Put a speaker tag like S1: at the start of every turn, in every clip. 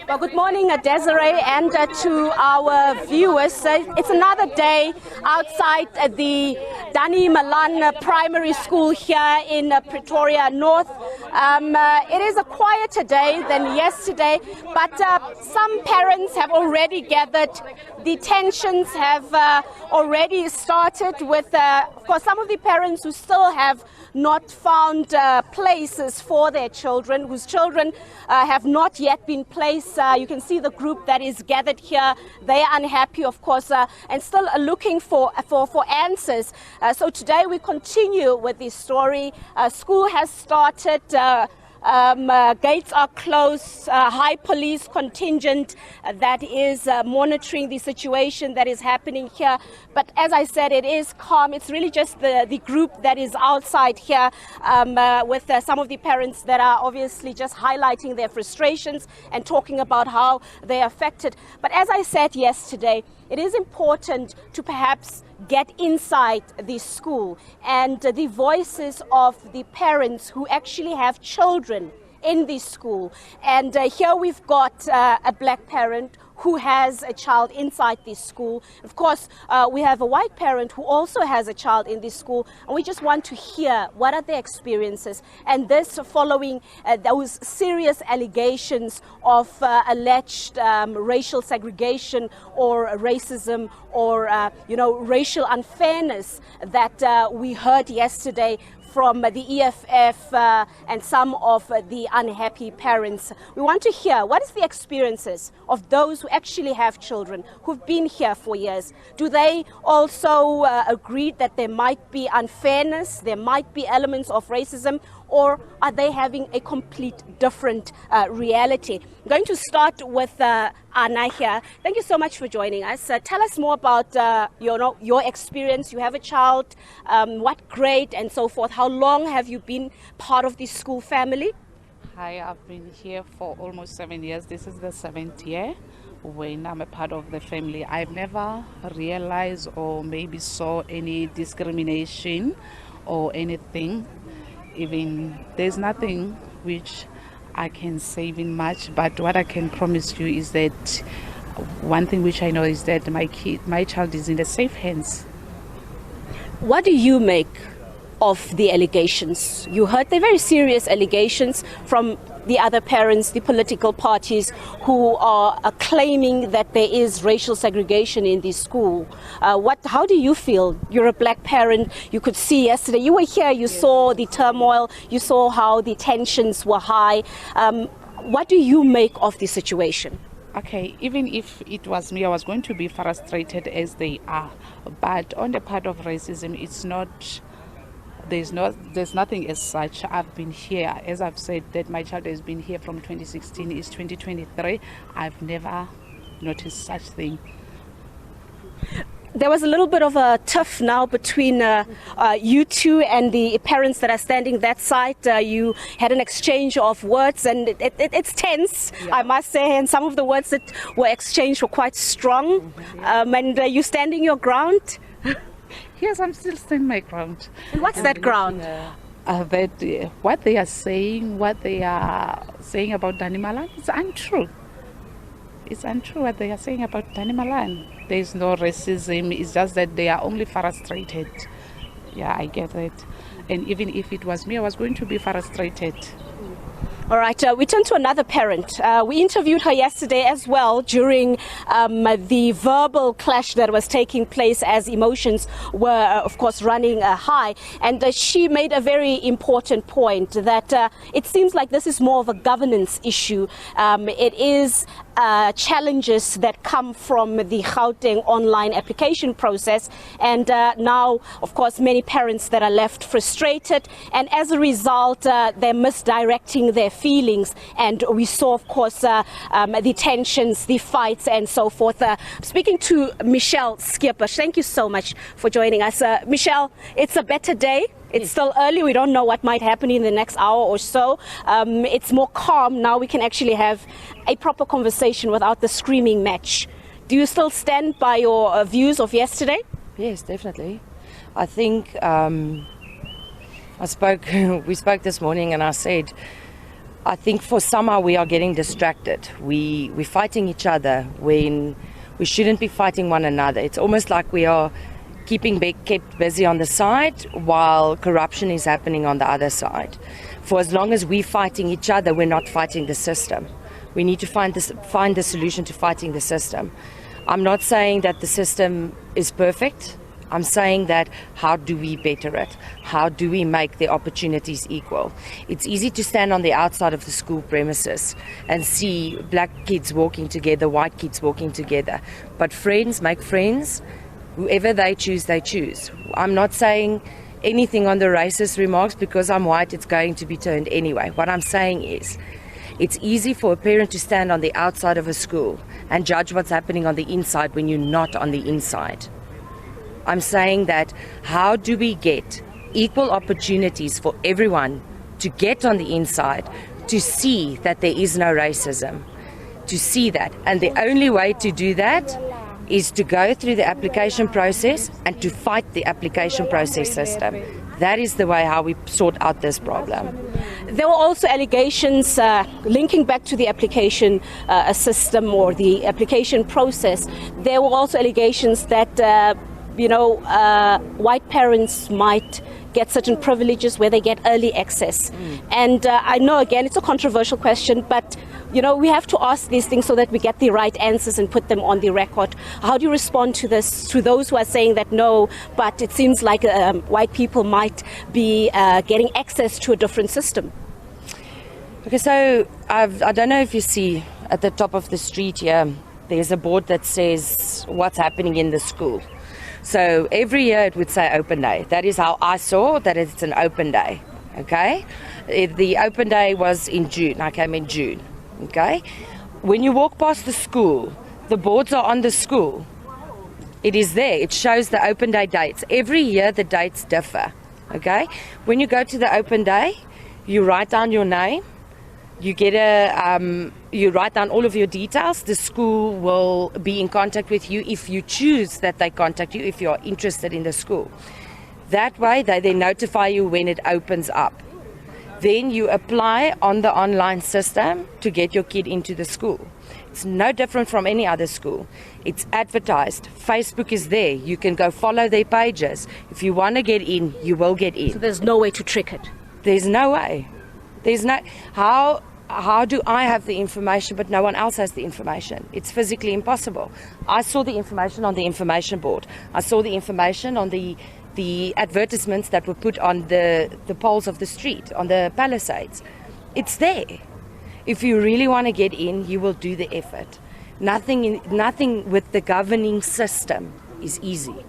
S1: Well, good morning, Desiree, and to our viewers. It's another day outside the Danie Malan Primary School here in Pretoria North. It is a quieter day than yesterday, but some parents have already gathered. The tensions have already started with, of course, some of the parents who still have not found places for their children, whose children have not yet been placed. You can see the group that is gathered here. They are unhappy, of course, and still looking for answers. So today we continue with this story. School has started. Gates are closed, high police contingent that is monitoring the situation that is happening here. But as I said, it is calm. It's really just the group that is outside here with some of the parents that are obviously just highlighting their frustrations and talking about how they're affected. But as I said yesterday, it is important to perhaps get inside the school and the voices of the parents who actually have children in this school. And here we've got a black parent who has a child inside this school. Of course, we have a white parent who also has a child in this school, and we just want to hear what are their experiences. And this following those serious allegations of alleged racial segregation or racism or racial unfairness that we heard yesterday from the EFF and some of the unhappy parents. We want to hear what is the experiences of those who actually have children who've been here for years. Do they also agree that there might be unfairness, there might be elements of racism, or are they having a complete different reality? I'm going to start with Anna here. Thank you so much for joining us. Tell us more about your experience. You have a child, what grade and so forth. How long have you been part of this school family?
S2: Hi, I've been here for almost 7 years. This is the 7th year when I'm a part of the family. I've never realized or maybe saw any discrimination or anything. Even there's nothing which I can say even much, but what I can promise you is that one thing which I know is that my child is in the safe hands.
S1: What do you make of the allegations? You heard the very serious allegations from the other parents, the political parties who are claiming that there is racial segregation in this school. How do you feel? You're a black parent. You could see yesterday, you were here, you saw the turmoil, you saw how the tensions were high. What do you make of the situation?
S2: Okay, even if it was me, I was going to be frustrated as they are. But on the part of racism, it's not... There's nothing as such. I've been here, as I've said, that my child has been here from 2016, it's 2023. I've never noticed such thing.
S1: There was a little bit of a tiff now between you two and the parents that are standing that side. You had an exchange of words, and it's tense, yeah. I must say, and some of the words that were exchanged were quite strong. And you standing your ground?
S2: Yes, I'm still standing my ground.
S1: And what's that ground?
S2: What they are saying about Danie Malan is untrue. It's untrue what they are saying about Danie Malan. There is no racism. It's just that they are only frustrated. Yeah, I get it. And even if it was me, I was going to be frustrated.
S1: All right, we turn to another parent. We interviewed her yesterday as well during the verbal clash that was taking place as emotions were, of course, running high. And she made a very important point that it seems like this is more of a governance issue. It is challenges that come from the Gauteng online application process, and now, of course, many parents that are left frustrated, and as a result, they're misdirecting their feelings, and we saw, of course, the tensions, the fights, and so forth. Speaking to Michelle Skipper, thank you so much for joining us. Michelle, it's a better day. It's still early. We don't know what might happen in the next hour or so. It's more calm now. We can actually have a proper conversation without the screaming match. Do you still stand by your views of yesterday?
S3: Yes, definitely. I think we spoke this morning, and I said I think for somehow we are getting distracted. We're fighting each other when we shouldn't be fighting one another. It's almost like we are kept busy on the side while corruption is happening on the other side. For as long as we're fighting each other, we're not fighting the system. We need to find the solution to fighting the system. I'm not saying that the system is perfect. I'm saying that how do we better it? How do we make the opportunities equal? It's easy to stand on the outside of the school premises and see black kids walking together, white kids walking together. But friends make friends. Whoever they choose, they choose. I'm not saying anything on the racist remarks because I'm white, it's going to be turned anyway. What I'm saying is, it's easy for a parent to stand on the outside of a school and judge what's happening on the inside when you're not on the inside. I'm saying that how do we get equal opportunities for everyone to get on the inside, to see that there is no racism, to see that. And the only way to do that is to go through the application process and to fight the application process system. That is the way how we sort out this problem.
S1: There were also allegations linking back to the application system or the application process. There were also allegations that white parents might get certain privileges where they get early access. And I know, again, it's a controversial question, but we have to ask these things so that we get the right answers and put them on the record. How do you respond to this, to those who are saying that no, but it seems like white people might be getting access to a different system?
S3: Okay, so I don't know if you see at the top of the street here, there's a board that says what's happening in the school. So every year it would say open day. That is how I saw that it's an open day, okay? The open day was in June. I came in June, okay? When you walk past the school, the boards are on the school. It is there. It shows the open day dates. Every year the dates differ, okay? When you go to the open day, you write down your name. You you write down all of your details. The school will be in contact with you if you choose that they contact you, if you're interested in the school. That way, they notify you when it opens up. Then you apply on the online system to get your kid into the school. It's no different from any other school. It's advertised. Facebook is there. You can go follow their pages. If you want to get in, you will get in.
S1: So there's no way to trick it?
S3: There's no way. There's no... How do I have the information but no one else has the information? It's physically impossible. I saw the information on the information board. I saw the information on the advertisements that were put on the poles of the street, on the palisades. It's there. If you really want to get in, you will do the effort. Nothing with the governing system is easy.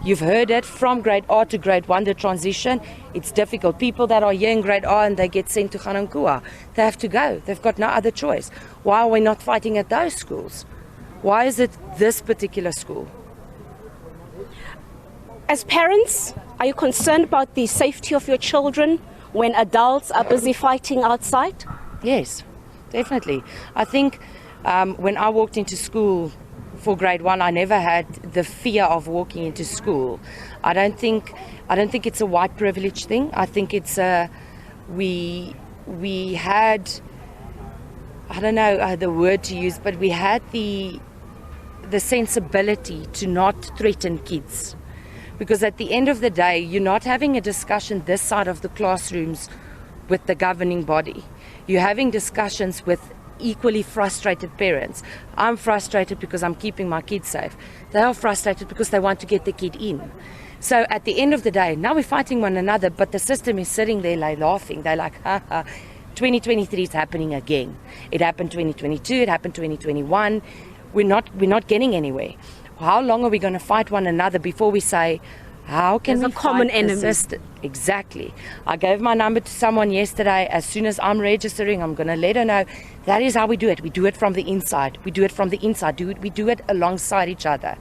S3: You've heard it from grade R to grade 1, the transition. It's difficult. People that are here in grade R and they get sent to Ganankua, they have to go. They've got no other choice. Why are we not fighting at those schools? Why is it this particular school?
S1: As parents, are you concerned about the safety of your children when adults are busy fighting outside?
S3: Yes, definitely. I think when I walked into school for grade 1, I never had the fear of walking into school. I don't think it's a white privilege thing. I think it's we had, I don't know the word to use, but we had the sensibility to not threaten kids. Because at the end of the day, you're not having a discussion this side of the classrooms with the governing body. You're having discussions with equally frustrated parents. I'm frustrated because I'm keeping my kids safe. They are frustrated because they want to get the kid in. So at the end of the day, now we're fighting one another, but the system is sitting there like laughing. They're like, 2023 is happening again. It happened 2022, it happened 2021. We're not getting anywhere. How long are we going to fight one another before we say, how can we
S1: fight a common enemy?
S3: Exactly. I gave my number to someone yesterday. As soon as I'm registering, I'm going to let her know. That is how we do it. We do it from the inside. We do it from the inside. We do it alongside each other.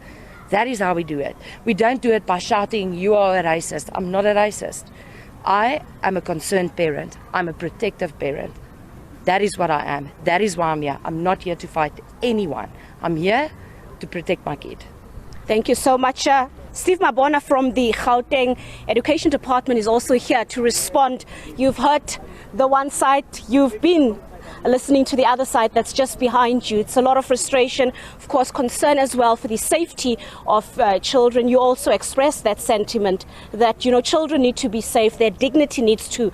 S3: That is how we do it. We don't do it by shouting, you are a racist. I'm not a racist. I am a concerned parent. I'm a protective parent. That is what I am. That is why I'm here. I'm not here to fight anyone. I'm here to protect my kid.
S1: Thank you so much. Steve Mabona from the Gauteng Education Department is also here to respond. You've heard the one side, you've been listening to the other side that's just behind you. It's a lot of frustration, of course, concern as well for the safety of children. You also express that sentiment that, you know, children need to be safe, their dignity needs to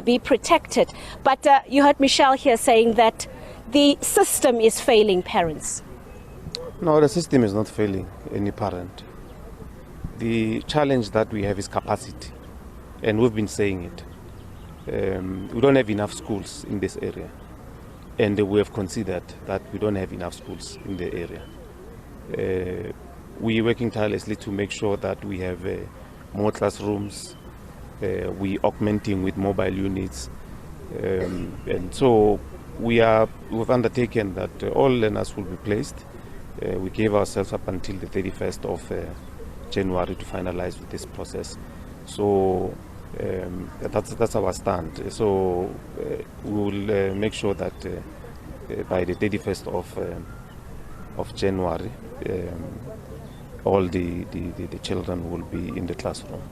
S1: be protected. But you heard Michelle here saying that the system is failing parents.
S4: No, the system is not failing any parent. The challenge that we have is capacity, and we've been saying it. We don't have enough schools in this area, and we have considered that we don't have enough schools in the area. We are working tirelessly to make sure that we have more classrooms. We are augmenting with mobile units, and so we've undertaken that all learners will be placed. We gave ourselves up until the 31st of January to finalize with this process. So that's our stand. So we will make sure that by the 31st of January, all the children will be in the classroom.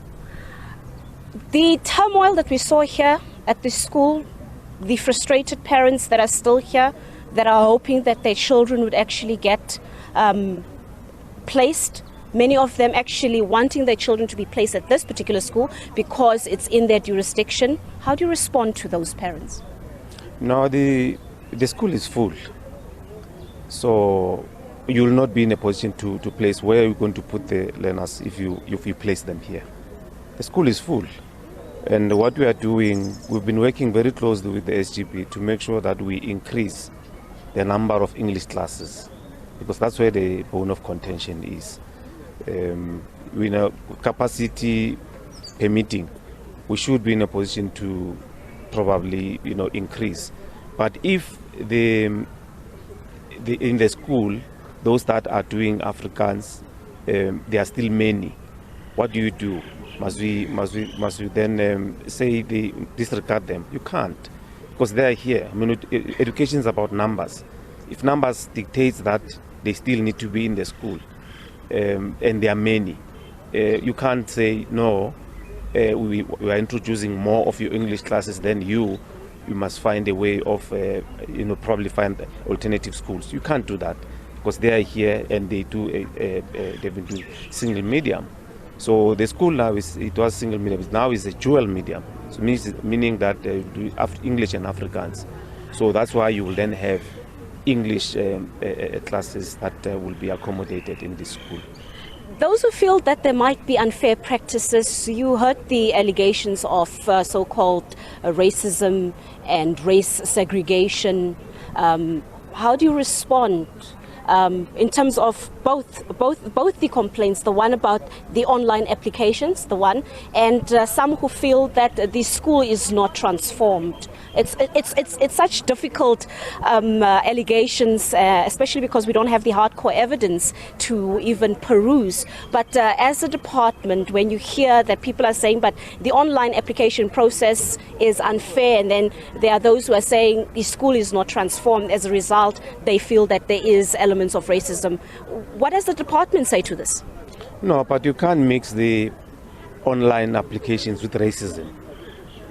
S1: The turmoil that we saw here at the school, the frustrated parents that are still here, that are hoping that their children would actually get placed, many of them actually wanting their children to be placed at this particular school because it's in their jurisdiction. How do you respond to those parents?
S4: No, the school is full, so you will not be in a position to place where you're going to put the learners if you place them here. The school is full, and what we are doing, we've been working very closely with the SGB to make sure that we increase the number of English classes, because that's where the bone of contention is. We know capacity permitting, we should be in a position to probably, you know, increase. But if in the school, those that are doing Afrikaans, there are still many. What do you do? Must we then say disregard them? You can't, because they are here. I mean, education is about numbers. If numbers dictates that they still need to be in the school, and there are many, you can't say no. We are introducing more of your English classes than you must find a way of probably find alternative schools. You can't do that, because they are here and they do they've been doing single medium. So the school now it was single medium, now is a dual medium, so meaning that do English and Afrikaans. So that's why you will then have English classes that will be accommodated in this school.
S1: Those who feel that there might be unfair practices, you heard the allegations of so-called racism and race segregation. How do you respond in terms of both the complaints, the one about the online applications, and some who feel that the school is not transformed? It's such difficult allegations, especially because we don't have the hardcore evidence to even peruse. But as a department, when you hear that people are saying, but the online application process is unfair, and then there are those who are saying the school is not transformed, as a result, they feel that there is elements of racism. What does the department say to this?
S4: No, but you can't mix the online applications with racism.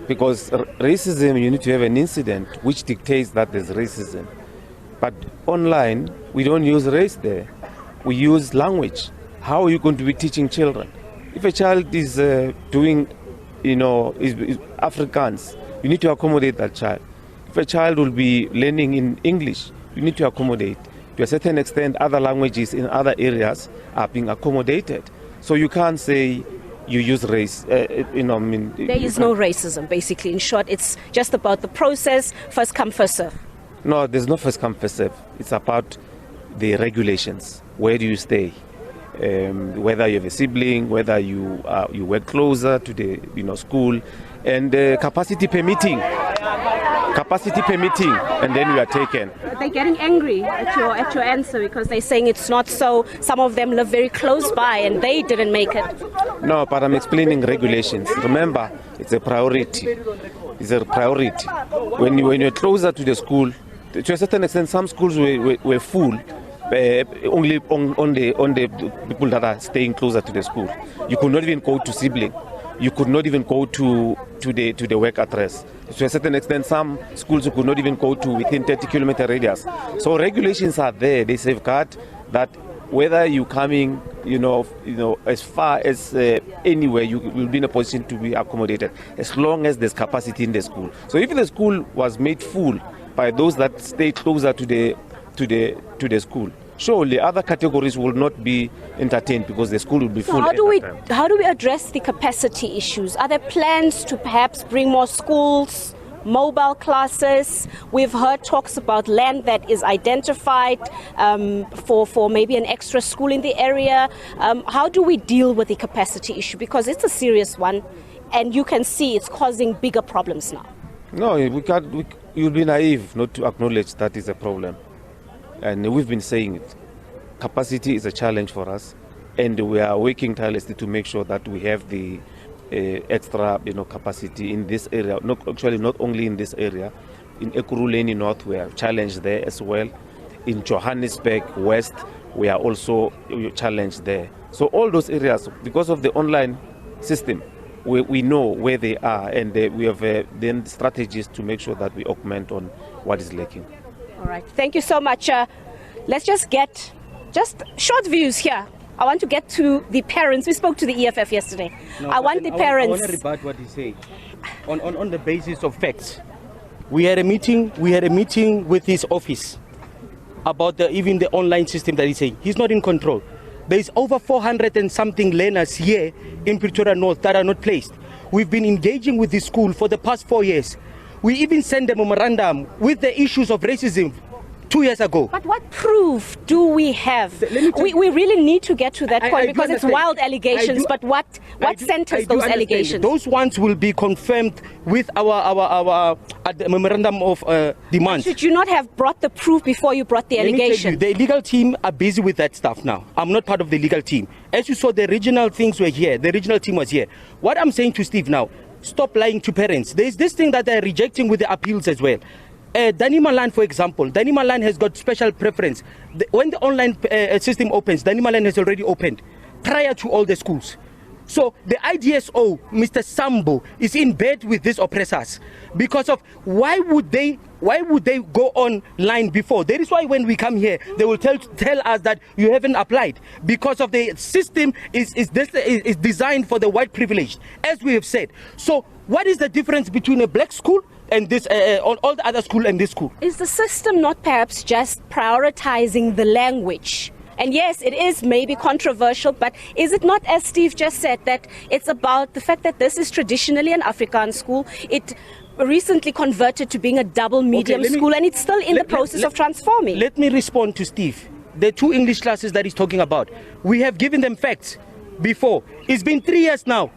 S4: Because racism, you need to have an incident which dictates that there's racism. But online, we don't use race there. We use language. How are you going to be teaching children? If a child is doing, is Afrikaans, you need to accommodate that child. If a child will be learning in English, you need to accommodate. To a certain extent, other languages in other areas are being accommodated. So you can't say you use race,
S1: There is no racism, basically. In short, it's just about the process, first come, first serve.
S4: No, there's no first come, first serve. It's about the regulations. Where do you stay? Whether you have a sibling, whether you work closer to the school, and capacity permitting, and then we are taken.
S1: They're getting angry at your answer because they're saying it's not so. Some of them live very close by and they didn't make it.
S4: No, but I'm explaining regulations. Remember, it's a priority. It's a priority. When you're closer to the school, to a certain extent, some schools were full. only on the people that are staying closer to the school. You could not even go to sibling. You could not even go to the work address. To a certain extent, some schools you could not even go to within 30-kilometer radius. So regulations are there. They safeguard that whether you're coming, as far as anywhere, you will be in a position to be accommodated, as long as there's capacity in the school. So if the school was made full by those that stay closer to the school, surely other categories will not be entertained because the school will be full.
S1: How do we address the capacity issues? Are there plans to perhaps bring more schools, mobile classes? We've heard talks about land that is identified for maybe an extra school in the area. How do we deal with the capacity issue? Because it's a serious one, and you can see it's causing bigger problems now.
S4: No, we can't. You'll be naive not to acknowledge that is a problem. And we've been saying it. Capacity is a challenge for us, and we are working tirelessly to make sure that we have the extra, capacity in this area. Not only in this area. In Ekurhuleni North, we are challenged there as well. In Johannesburg West, we are also challenged there. So all those areas, because of the online system, we know where they are, and we have then strategies to make sure that we augment on what is lacking.
S1: All right, thank you so much. Let's just get short views here. I want to get to the parents. We spoke to the EFF yesterday.
S5: No,
S1: I want the parents.
S5: I want to rebut what he said. On the basis of facts, we had a meeting with his office about even the online system that he's saying. He's not in control. There's over 400 and something learners here in Pretoria North that are not placed. We've been engaging with the school for the past 4 years. We even sent a memorandum with the issues of racism 2 years ago.
S1: But what proof do we have? We really need to get to that point because it's wild allegations. But what centers those allegations?
S5: Those ones will be confirmed with our memorandum of demand.
S1: Should you not have brought the proof before you brought the allegation?
S5: The legal team are busy with that stuff now. I'm not part of the legal team. As you saw, the regional things were here. The regional team was here. What I'm saying to Steve now, stop lying to parents. There's this thing that they're rejecting with the appeals as well. Danie Malan, for example, Danie Malan has got special preference. When the online system opens, Danie Malan has already opened prior to all the schools. So the IDSO, Mr. Sambo, is in bed with these oppressors because of why would they go online before? That is why when we come here, they will tell us that you haven't applied because of the system is designed for the white privileged, as we have said. So what is the difference between a black school and this all the other school and this school?
S1: Is the system not perhaps just prioritizing the language? And yes, it is maybe controversial, but is it not, as Steve just said, that it's about the fact that this is traditionally an Afrikaans school? It recently converted to being a double medium school, and it's still in the process of transforming.
S5: Let me respond to Steve. The 2 English classes that he's talking about, we have given them facts before. It's been 3 years now.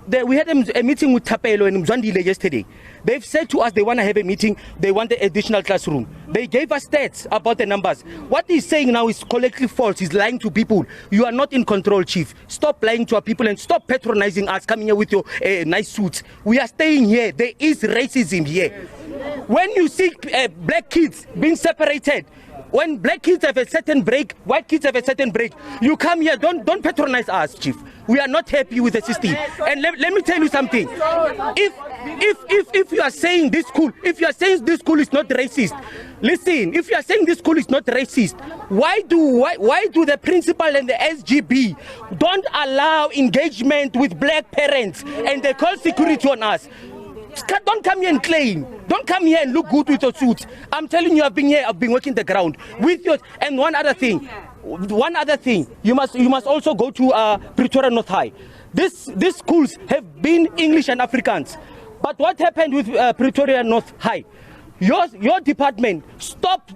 S5: We had a meeting with Thapelo and Mzwandile yesterday. They've said to us they want to have a meeting, they want the additional classroom. They gave us stats about the numbers. What he's saying now is collectively false. He's lying to people. You are not in control, Chief. Stop lying to our people and stop patronizing us, coming here with your nice suits. We are staying here. There is racism here. When you see black kids being separated, when black kids have a certain break, white kids have a certain break, you come here, don't patronize us, Chief. We are not happy with the system. And let me tell you something. If you are saying this school, is not racist, listen, if you are saying this school is not racist, why do the principal and the SGB don't allow engagement with black parents and they call security on us? Don't come here and claim. Don't come here and look good with your suits. I'm telling you, I've been here. I've been working the ground with your. And one other thing, you must also go to Pretoria North High. These schools have been English and Afrikaans. But what happened with Pretoria North High? Your department stopped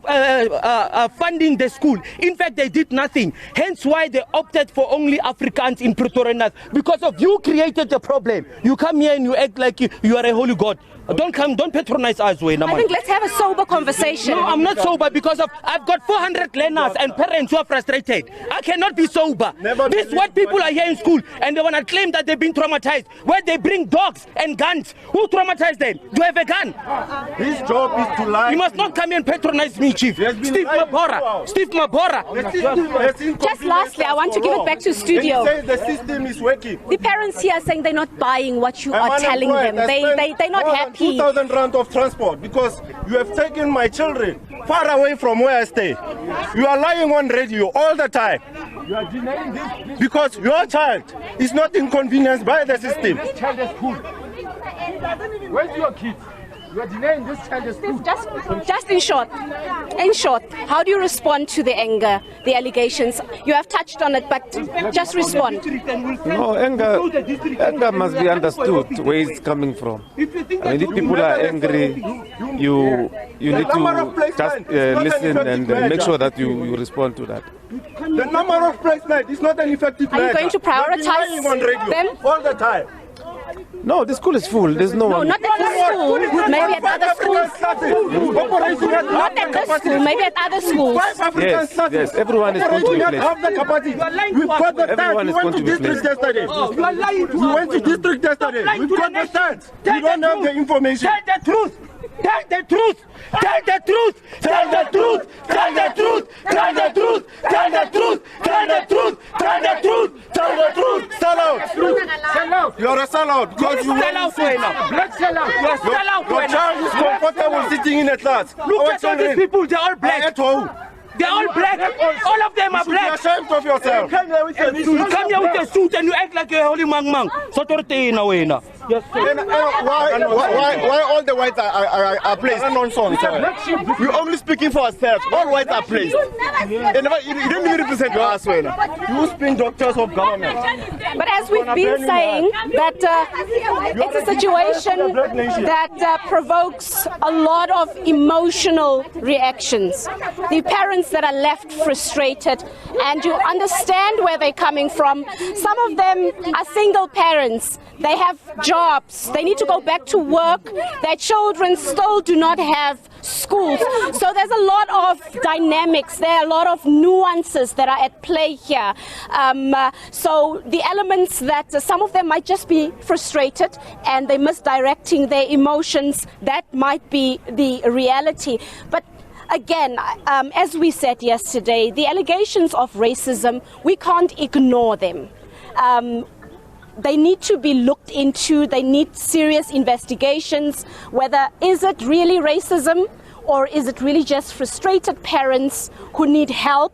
S5: funding the school. In fact, they did nothing. Hence why they opted for only Afrikaans in Pretoria North. Because of you created the problem. You come here and you act like you are a holy god. Don't patronize us, way.
S1: I think let's have a sober conversation.
S5: No, I'm not sober because I've got 400 learners and parents who are frustrated. I cannot be sober. These white people are here in school and they want to claim that they've been traumatized. Where they bring dogs and guns. Who traumatized them? Do you have a gun?
S6: His job is to lie.
S5: You must not come here and patronize me, Chief. Steve Mabora.
S1: Just lastly, I want to give it back to studio.
S6: Say the system is working.
S1: The parents here are saying they're not buying what you are telling them. They're not happy.
S6: 2,000 rand of transport because you have taken my children far away from where I stay. You are lying on radio all the time. You are denying this because your child is not inconvenienced by the system.
S7: This child is cool. Where's your kids? You are denying this child is cool.
S1: Just in short, how do you respond to the anger, the allegations? You have touched on it, but just respond.
S4: No, anger must be understood where it's coming from. I mean, if people are angry, you need to just listen and make sure that you respond to that.
S6: The number of placement is not an effective
S1: Are you going to prioritize them?
S6: All the time.
S4: No, the school is full. There's no one.
S1: Not at this school. Maybe at other schools. Not at this school. Maybe at other schools.
S4: Yes, everyone is going to be placed.
S6: We've got the
S4: Everyone is going to be placed.
S6: yesterday. We went to district yesterday. We've got the stats. We don't have the information.
S5: Tell the truth. Tell the truth. Tell the truth. Tell the truth. Tell the truth. Tell the truth. Tell the truth. Tell the truth. Tell the truth. Tell the truth.
S6: Sell out.
S7: Sell out.
S6: You're a sellout because you
S5: Sell out, Wena.
S7: Blood sell out.
S5: You are sell out,
S6: Your child is comfortable sitting in a class.
S5: Look at all these people. They're all black.
S6: At home.
S5: They're all black. All of them are
S6: Be
S5: black.
S6: ashamed of yourself.
S5: You come here with a suit and you act like a holy mang. Sotortena, Wena.
S6: Why all the whites are placed? Nonsense. We're only speaking for ourselves. All whites are placed. You don't even represent us, you spin doctors of government.
S1: But as we've been saying, that it's a situation that provokes a lot of emotional reactions. The parents that are left frustrated, and you understand where they're coming from. Some of them are single parents. They have jobs. They need to go back to work. Their children still do not have schools. So there's a lot of dynamics. There are a lot of nuances that are at play here. So the elements that some of them might just be frustrated and they're misdirecting their emotions, that might be the reality. But again, as we said yesterday, the allegations of racism, we can't ignore them. They need to be looked into. They need serious investigations. Whether is it really racism or is it really just frustrated parents who need help,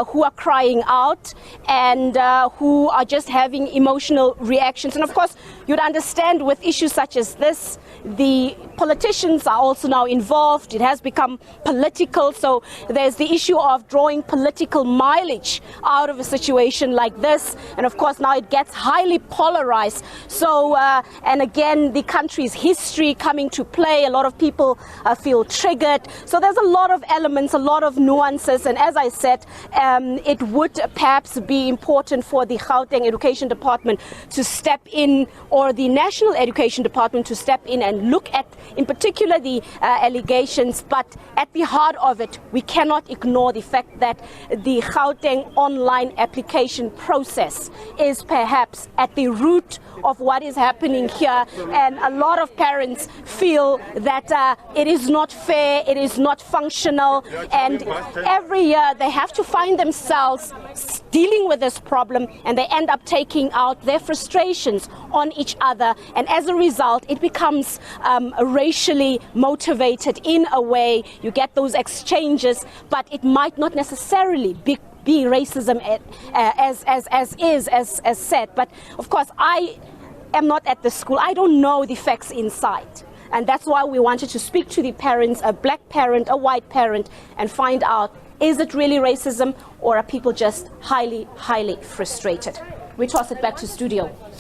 S1: who are crying out and who are just having emotional reactions. And of course, you'd understand with issues such as this, the politicians are also now involved. It has become political. So there's the issue of drawing political mileage out of a situation like this. And of course, now it gets highly polarized. So, and again, the country's history coming to play. A lot of people feel triggered. So there's a lot of elements, a lot of nuances. And as I said, it would perhaps be important for the Gauteng Education Department to step in, or the National Education Department to step in and look at, in particular, the allegations. But at the heart of it, we cannot ignore the fact that the Gauteng online application process is perhaps at the root of what is happening here. And a lot of parents feel that it is not fair, it is not functional, and every year they have to find themselves dealing with this problem, and they end up taking out their frustrations on each other, and as a result it becomes racially motivated in a way. You get those exchanges, but it might not necessarily be racism as said. But of course, I am not at the school. I don't know the facts inside. And that's why we wanted to speak to the parents, a black parent, a white parent, and find out, is it really racism, or are people just highly, highly frustrated? We toss it back to studio.